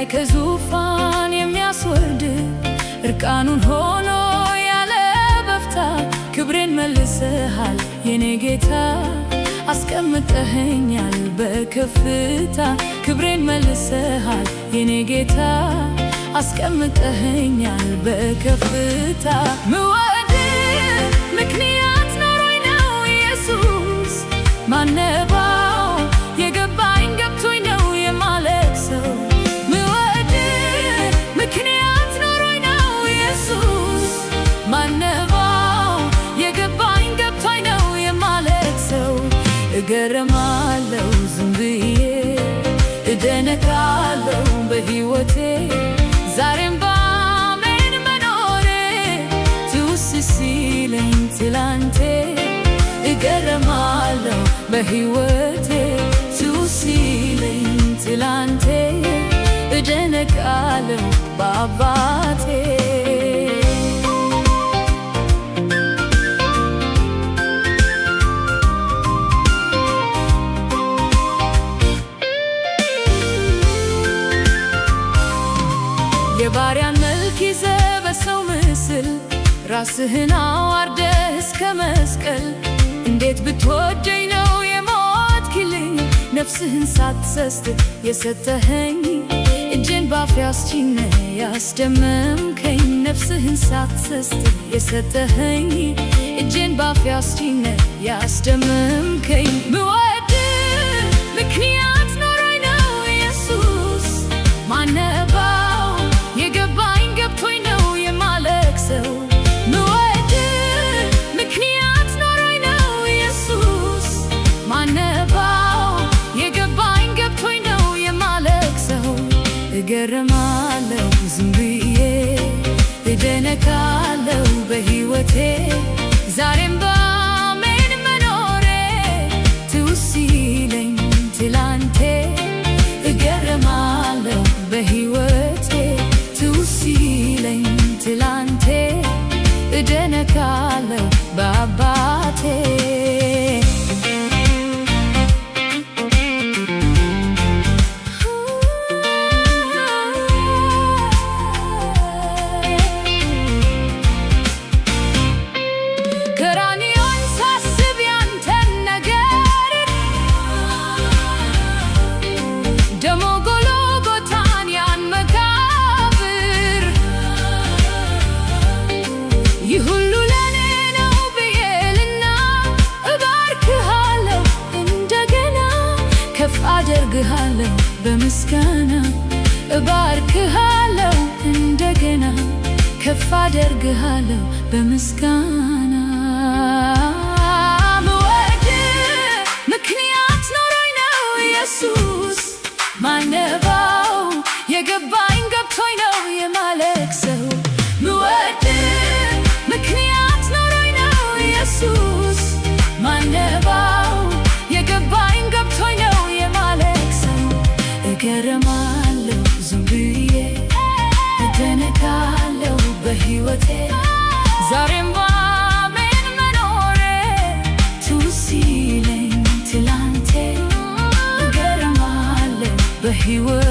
ከላይ ከዙፋን የሚያስወርድ እርቃኑን ሆኖ ያለ በፍታ ክብሬን መልሰሃል የኔ ጌታ አስቀምጠኸኛል በከፍታ ክብሬን መልሰሃል የኔ ጌታ አስቀምጠኸኛል በከፍታ ምወድ ምክንያት ኖሮኝ ነው ኢየሱስ ማነባው የገባኝ ገብቶኝ ነው የማለቅሰው ምወድ ምክንያት ኖሮኝ ነው ኢየሱስ ማነባው የገባኝ ገብቶኝ ነው የማለቅሰው እገረማለሁ ዝም ብዬ እደነቃለሁ በሕይወቴ ዛሬም በአሜን መኖሬ ትውስ ሲለኝ ትላንቴ እገረማለሁ በሕይወቴ ትውስ ሲለኝ ትላንቴ እደነቃለሁ በአባቴ የባሪያን መልክ ይዘህ በሰው ምስል ራስህን አዋርደህ እስከ መስቀል እንዴት ብትወደኝ ነው የሞትክልኝ ነፍስህን ሳትሰስት የሰጠኸኝ እጄን ባፌ አስጭነህ ያስደመምከኝ ነፍስህን ሳትሰስት የሰጠኸኝ እጄን ባፌ አስጭነህ ያስደመምከኝ ብወድ ምክንያት ኖሮኝ ነው ኢየሱስ ማነባው የገባኝ ገብቶኝ ነው የማለቅሰው ምወድ ምክንያት ኖሮኝ ነው ኢየሱስ ማነባው የገባኝ ገብቶኝ ነው የማለቅሰው እገረማለሁ ዝም ብዬ እደነቃለሁ በሕይወቴ ዛሬም በአሜን መኖሬ ትውስ ሲለኝ ትላንቴ እገረማለሁ በሕይወቴ ሲለኝ ትላንቴ እደነቃለሁ በአባቴ ቀራንዮን ሳስብ ያንተን ነገር ደሞ ጎልጎታን ያን መቃብር ይህ ሁሉ ለኔ ነው ብዬልና እባርክሃለሁ እንደገና ከፍ አደርግሃለሁ በምስጋና እባርክሃለሁ እንደገና ከፍ አደርግሃለሁ በምስጋና ምወድ ምክንያት ኖሮኝ ነው ኢየሱስ ማነባው የገባኝ ገብቶኝ ነው የማለቅሰው ምወድ ምክንያት ኖሮኝ ነው ኢየሱስ ማነባው የገባኝ ገብቶኝ ነው የማለቅሰው እገረማለሁ ዝም ብዬ እደነቃለሁ በሕይወቴ ዛሬም በአሜን መኖሬ ትውስ ሲለኝ ትላንቴ እገረማለሁ በሕይወቴ